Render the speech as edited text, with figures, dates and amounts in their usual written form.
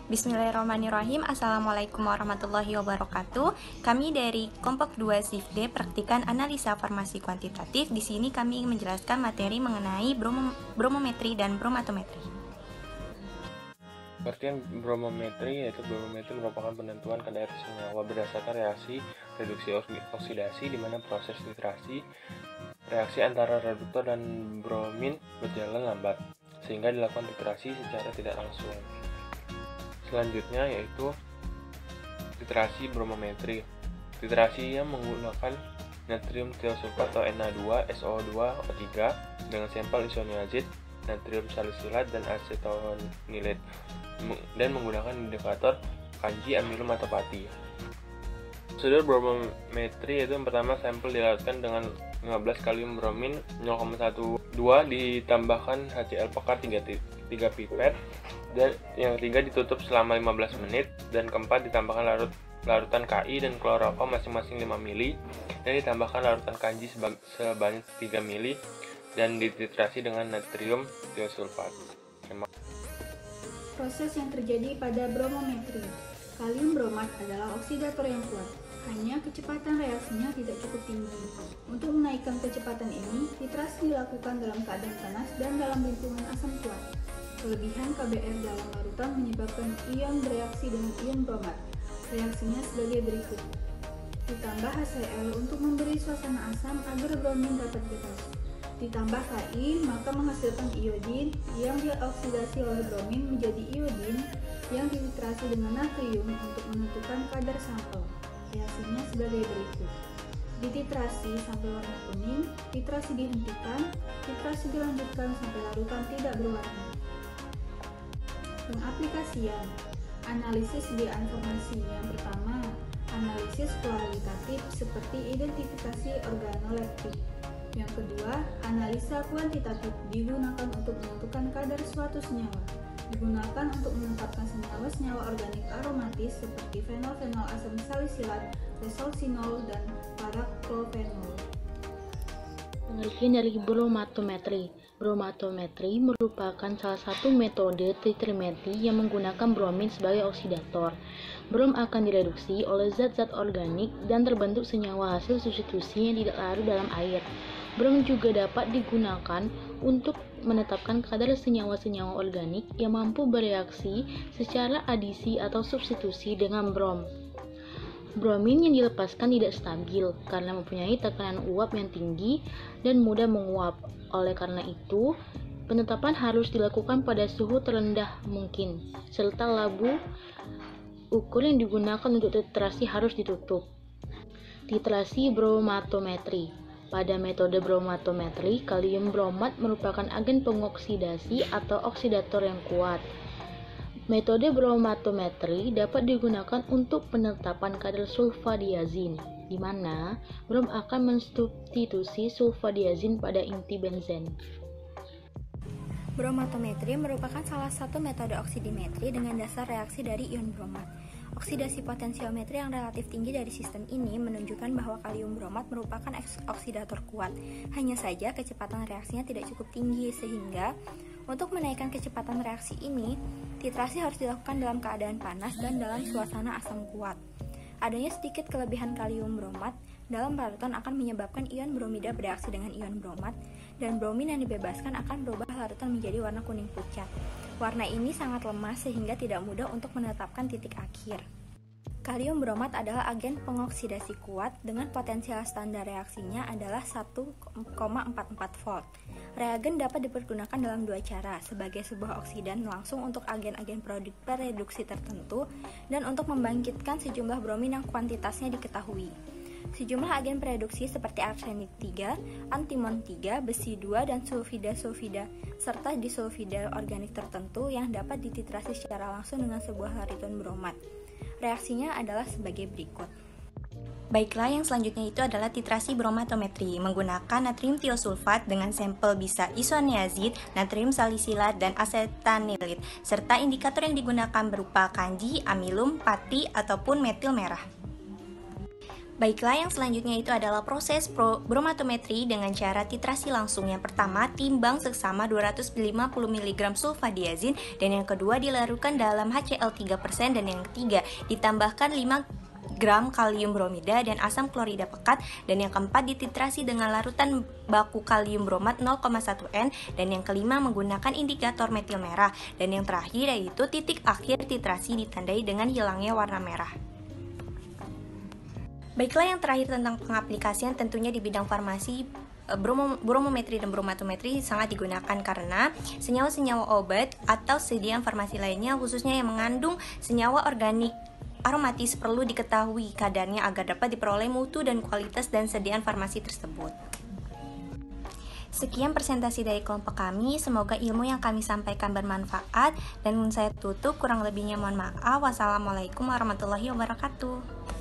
Bismillahirrahmanirrahim. Assalamualaikum warahmatullahi wabarakatuh. Kami dari kelompok 2 SIFD praktikan analisa farmasi kuantitatif. Di sini kami ingin menjelaskan materi mengenai bromometri dan bromatometri. Pengertian bromometri yaitu bromometri merupakan penentuan kadar senyawa berdasarkan reaksi reduksi oksidasi di mana proses titrasi reaksi antara reduktor dan bromin berjalan lambat sehingga dilakukan titrasi secara tidak langsung. Selanjutnya yaitu titrasi bromometri. Titrasi yang menggunakan natrium tiosulfat atau Na2SO2O3 dengan sampel isoniazid, natrium salisilat dan asetonilit dan menggunakan indikator kanji, amilum atau pati. Prosedur bromometri yaitu yang pertama sampel dilarutkan dengan 15 kalium bromin 0,12 ditambahkan HCl pekat 3 pipet, dan yang ketiga ditutup selama 15 menit, dan keempat ditambahkan larutan Ki dan kloroform masing-masing 5 ml dan ditambahkan larutan kanji sebanyak 3 ml dan dititrasi dengan natrium tiosulfat. Proses yang terjadi pada bromometri. Kalium bromat adalah oksidator yang kuat, hanya kecepatan reaksinya tidak cukup tinggi. Untuk menaikkan kecepatan ini, titrasi dilakukan dalam keadaan panas dan dalam lingkungan asam kuat. Kelebihan KBR dalam larutan menyebabkan ion bereaksi dengan ion bromat. Reaksinya sebagai berikut. Ditambah HCl untuk memberi suasana asam agar bromin dapat bebas. Ditambah Ki maka menghasilkan iodin yang dioksidasi oleh bromin menjadi iodin yang dititrasi dengan natrium untuk menentukan kadar sampel. Reaksinya sebagai berikut. Dititrasi sampai warna kuning, titrasi dihentikan, titrasi dilanjutkan sampai larutan tidak berwarna. Pengaplikasian. Analisis sediaan informasi. Yang pertama, analisis kualitatif seperti identifikasi organoleptik. Yang kedua, analisa kuantitatif digunakan untuk menentukan kadar suatu senyawa. Digunakan untuk menetapkan senyawa-senyawa organik aromatis seperti fenol-fenol asam salisilat, resorcinol, dan paraklofenol. Pengertian dari bromatometri. Bromatometri merupakan salah satu metode titrimetri yang menggunakan bromin sebagai oksidator. Brom akan direduksi oleh zat-zat organik dan terbentuk senyawa hasil substitusi yang tidak larut dalam air. Brom juga dapat digunakan untuk menetapkan kadar senyawa-senyawa organik yang mampu bereaksi secara adisi atau substitusi dengan brom. Bromin yang dilepaskan tidak stabil karena mempunyai tekanan uap yang tinggi dan mudah menguap. Oleh karena itu, penetapan harus dilakukan pada suhu terendah mungkin, serta labu ukur yang digunakan untuk titrasi harus ditutup. Titrasi bromatometri. Pada metode bromatometri, kalium bromat merupakan agen pengoksidasi atau oksidator yang kuat. Metode bromatometri dapat digunakan untuk penetapan kadar sulfadiazin, di mana brom akan mensubstitusi sulfadiazin pada inti benzen. Bromatometri merupakan salah satu metode oksidimetri dengan dasar reaksi dari ion bromat. Oksidasi potensiometri yang relatif tinggi dari sistem ini menunjukkan bahwa kalium bromat merupakan oksidator kuat. Hanya saja kecepatan reaksinya tidak cukup tinggi sehingga untuk menaikkan kecepatan reaksi ini, titrasi harus dilakukan dalam keadaan panas dan dalam suasana asam kuat. Adanya sedikit kelebihan kalium bromat dalam larutan akan menyebabkan ion bromida bereaksi dengan ion bromat, dan bromin yang dibebaskan akan berubah larutan menjadi warna kuning pucat. Warna ini sangat lemah sehingga tidak mudah untuk menetapkan titik akhir. Kalium bromat adalah agen pengoksidasi kuat dengan potensial standar reaksinya adalah 1,44 volt. Reagen dapat dipergunakan dalam dua cara, sebagai sebuah oksidan langsung untuk agen-agen produk pereduksi tertentu dan untuk membangkitkan sejumlah bromin yang kuantitasnya diketahui. Sejumlah agen pereduksi seperti arsenik 3, antimon 3, besi 2, dan sulfida, serta disulfida organik tertentu yang dapat dititrasi secara langsung dengan sebuah larutan bromat. Reaksinya adalah sebagai berikut. Baiklah, yang selanjutnya itu adalah titrasi bromatometri menggunakan natrium tiosulfat dengan sampel bisa isoniazid, natrium salisilat, dan asetanilit, serta indikator yang digunakan berupa kanji, amilum, pati, ataupun metil merah. Baiklah, yang selanjutnya itu adalah proses bromatometri dengan cara titrasi langsung. Yang pertama, timbang seksama 250 mg sulfadiazin, dan yang kedua dilarutkan dalam HCl 3%, dan yang ketiga ditambahkan 5 gram kalium bromida dan asam klorida pekat, dan yang keempat dititrasi dengan larutan baku kalium bromat 0,1 N, dan yang kelima menggunakan indikator metil merah, dan yang terakhir yaitu titik akhir titrasi ditandai dengan hilangnya warna merah. Baiklah, yang terakhir tentang pengaplikasian, tentunya di bidang farmasi bromometri dan bromatometri sangat digunakan karena senyawa-senyawa obat atau sediaan farmasi lainnya, khususnya yang mengandung senyawa organik aromatis, perlu diketahui kadarnya agar dapat diperoleh mutu dan kualitas dan sediaan farmasi tersebut. Sekian presentasi dari kelompok kami, semoga ilmu yang kami sampaikan bermanfaat, dan saya tutup, kurang lebihnya mohon maaf. Wassalamualaikum warahmatullahi wabarakatuh.